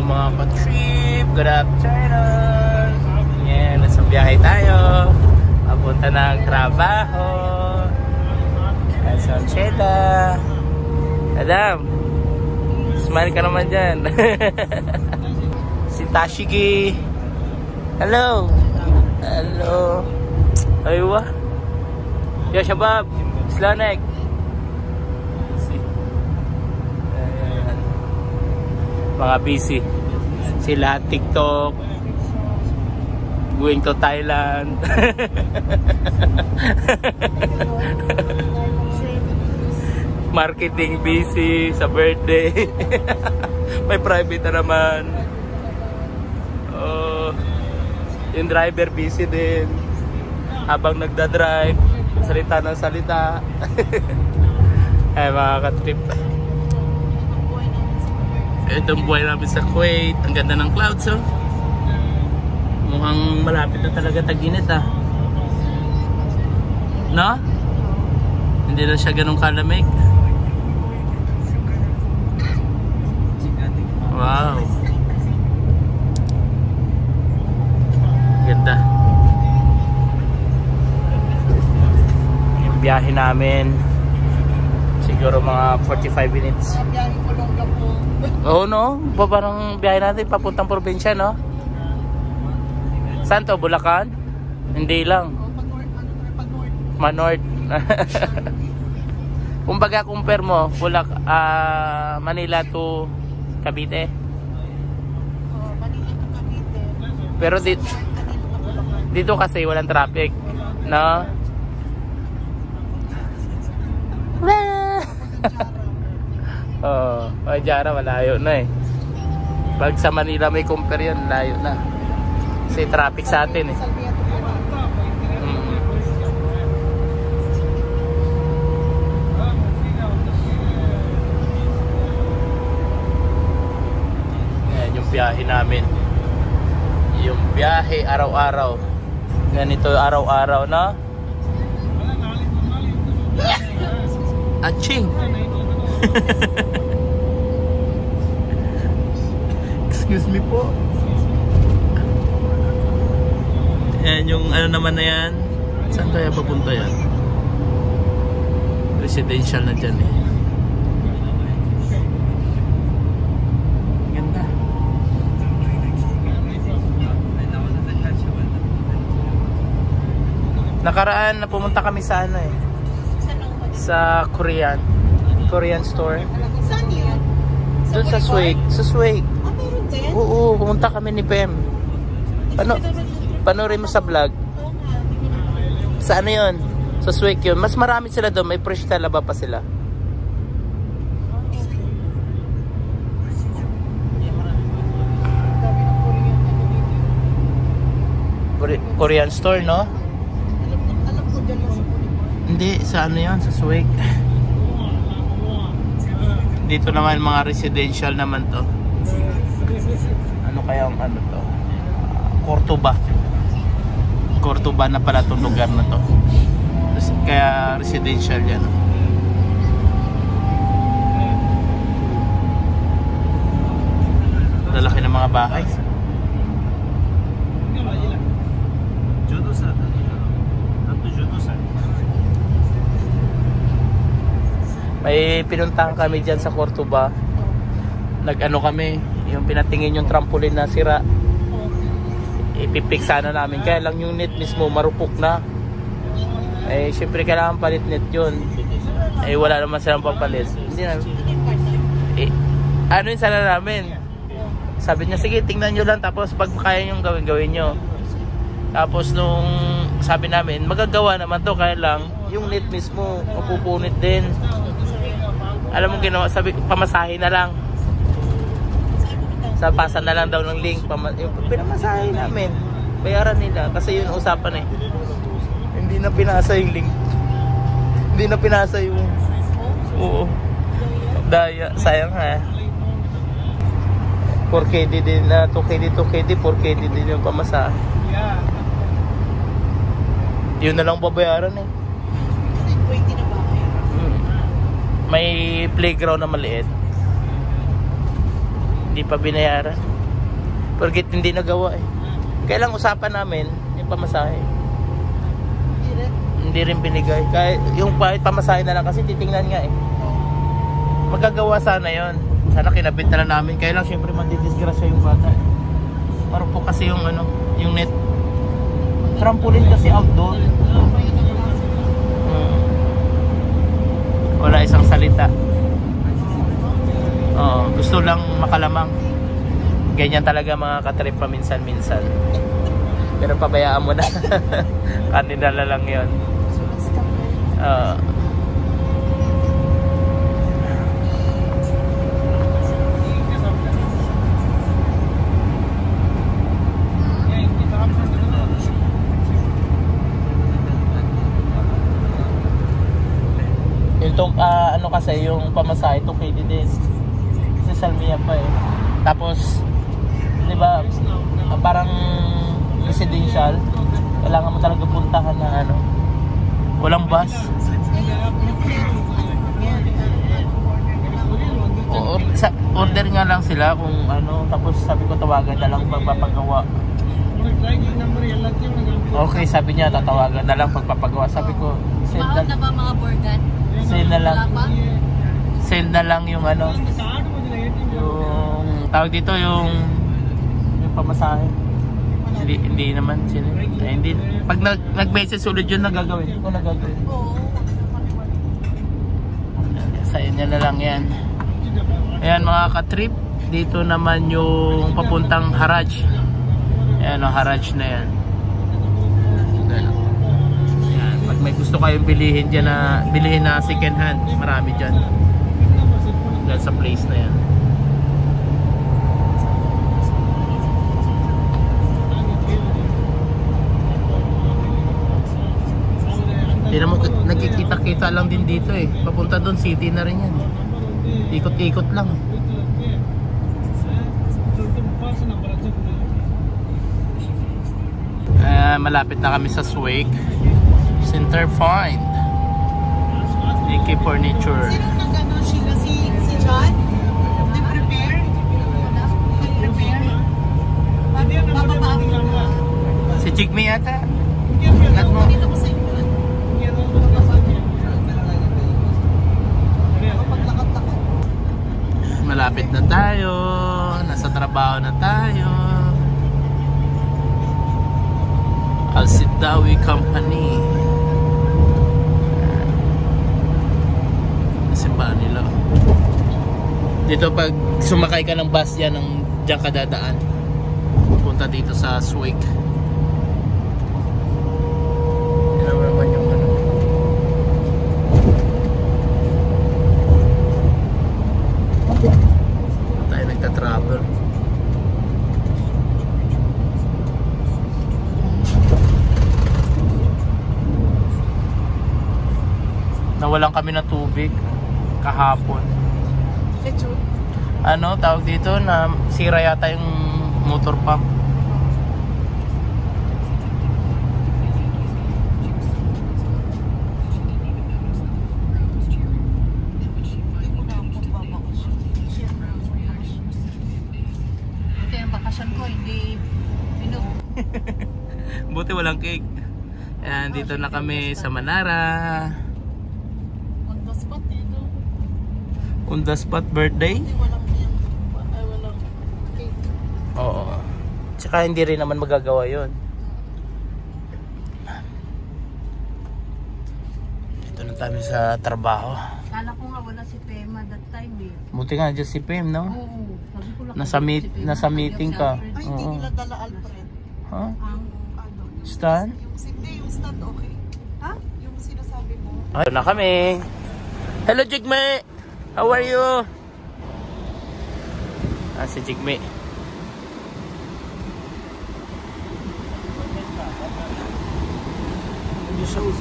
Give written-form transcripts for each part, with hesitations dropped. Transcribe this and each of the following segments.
mga ka-trip, good afternoon. Yan, nasa biyahe tayo. Papunta ng trabaho. Quezon Cheddar. Adam, smile ka naman dyan. Si Tashigi. Hello. Hello. Aywa. Ya Shabab. Islanek. Mga busy. Sila TikTok. Going to Thailand. Marketing busy sa birthday. May private na naman. Yung driver busy din. Habang nagda-drive, salita ng salita. Ay mga ka-trip. Itong buhay namin sa Kuwait. Ang ganda ng clouds, oh. Mukhang malapit na talaga tag-init, ah. No? Hindi na siya ganun kalamig. Wow. Ganda. Yung biyahe namin siguro mga 45 minutes. Oo, no? Parang biyahe natin papuntang probinsya, no? Saan to? Bulacan? Hindi lang. Manort. Kumbaga compare mo Manila to Cavite. Pero dito kasi walang traffic, no? Ay Jara, malayo na eh. Pag sa Manila may compare yan, layo na. Kasi traffic sa atin eh. Ayan yung biyahe namin. Yung biyahe araw-araw. Ganito araw-araw, na aching. Excuse me po. Ayan yung ano naman na yan. Saan kaya papunta yan? Residential na dyan eh. Ganda. Nakaraan na pumunta kami sa ano eh, sa Korean store. Saan yun? Doon sa Swig. Sa Swig. Ah, meron din? Oo, pumunta kami ni Pem. Panoorin mo sa vlog. Sa ano yun? Sa Swig yun. Mas marami sila doon. May fresh talaba pa sila. Korean store, no? Alam ko dyan lang sa Pulipon. Hindi, sa ano yun? Sa Swig. Dito naman mga residential naman to. Ano kaya ang ano to? Cordoba na pala itong lugar na to. Kaya residential yan. Lalaki ng mga bahay. May pinuntahan kami dyan sa Cordoba. Nag-ano kami, yung pinatingin yung trampoline na sira. Ipipik sana namin. Kaya lang yung net mismo marupok na. Eh, syempre kailangan palit net yun. Eh, wala naman silang papalit. Hindi na. Eh, ano yun sana namin? Sabi niya, sige, tingnan nyo lang. Tapos pag kaya nyo gawin nyo. Tapos nung sabi namin, magagawa naman to. Kaya lang, yung net mismo, mapupunit din. Alam mo ginawa, sabi, pamasahe na lang. Sa pasa na lang daw ng link. Pinamasahe namin. Bayaran nila. Kasi yun usapan eh. Hindi na pinasa yung link. Hindi na pinasa yung... Oo. Daya. Sayang ha. 4KD din na 2KD, 4KD din yung pamasahe. Yun na lang babayaran eh. 20 na ba? May playground na maliit. Hindi pa binayaran. Porkit hindi nagawa eh. Kaya lang usapan namin yung pamasahe. Hindi rin binigay. Kahit yung pamasahe na lang kasi titingnan nga eh. Magagawa sana yon. Sana kinabit na lang namin. Kaya lang syempre mandidisgrasya yung bata. Marupok kasi yung ano, yung net. Trampoline kasi outdoor. Wala isang salita. Gusto lang makalamang. Ganyan talaga mga katrip paminsan-minsan. Pero pabayaan mo na. Kanina na lang yun. Yung ano kasi yung pamasahe to KD din. Kasi Salmia pa eh. Tapos, di ba, parang residential. Kailangan mo talaga puntahan na ano. Walang bus. Order nga lang sila kung ano. Tapos sabi ko tawagan na lang pagpapagawa. Okay, sabi niya tatawagan na lang pagpapagawa. Sabi ko, send na ba mga borgan? Send na lang. Send na lang yung ano. Yung tawag dito yung pamasahe. Hindi naman sila. Hindi. Pag nag-message ulit yun nagagawin. Kung nagagawin. Sa inyo na lang yan. Ayan mga ka-trip. Dito naman yung papuntang Haraj. Ayan o, Haraj na yan. Ayan. Pag may gusto kayong bilihin dyan na, bilihin na second hand, marami dyan. Dyan sa place na yan. Tignan mo, nagkikita-kita lang din dito eh. Papunta doon, city na rin yan. Ikot-ikot lang. Malapit na kami sa Swake Center Point. AK Furniture. Sino nag-ano sila? Si John? Nag-prepare? Nag-prepare? Si Chigme yata. Dito ko sa inyo. Malapit na tayo. Nasa trabaho na tayo. Al-Sidawi Company. Simbahan nila. Dito pag sumakay ka ng bus yan, diyan ka dadaan. Punta dito sa Swake. Yan naman yung ano. Tayo nagta-travel. Nawalan kami ng tubig kahapon. Ano tawag dito, na sira yata yung motor pump. Ito yung bakasyon ko, hindi minum. Buti walang cake. Ayan, dito na kami sa Manara. On the spot dito. On the spot birthday? Walang cake. Oo. Tsaka hindi rin naman magagawa yun. Dito na kami sa trabaho. Kala ko nga wala si Pema that time eh. Buti nga dyan si Pem, no? Oo. Sabi ko lang Nasa meeting ka. Ay, hindi Oo. nila dala Alfred. Ha? Ang ano? Stan? Yung stand okay. Ha? Yung sinasabi mo. Ito na kami. Hello Jigme! How are you? Si Jigme.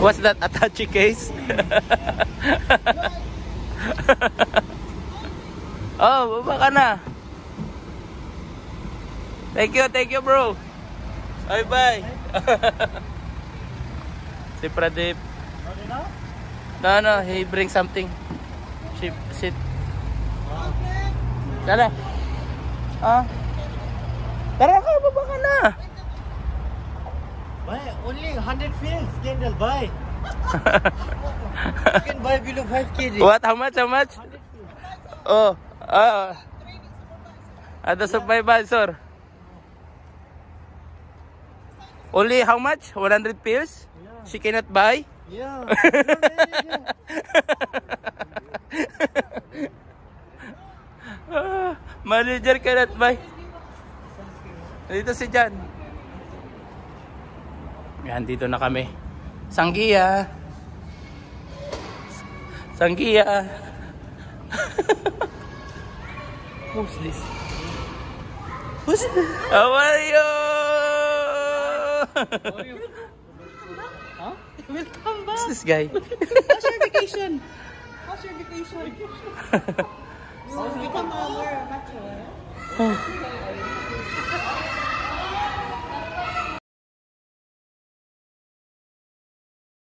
What's that Attache case? Oh, baba ka na. Thank you bro. Bye bye. Si Pradeep. No, he brings something. Sit. Dala. Ah. Tara ka, baba ka na. Buy only 100 pills, Kendall, buy. You can buy below 5 kg. What? How much? How much? 100 pills. Oh, ada supervisor. Only how much? 100 pills? Yeah. She cannot buy? Yeah. Manager cannot buy. Dito si Jan. Yan, dito na kami. Sanggia. Sanggia. Who's this? Who's this? How are you? Huh? Welcome back. Who's this guy? How's your vacation? How's your vacation? You become a more mature.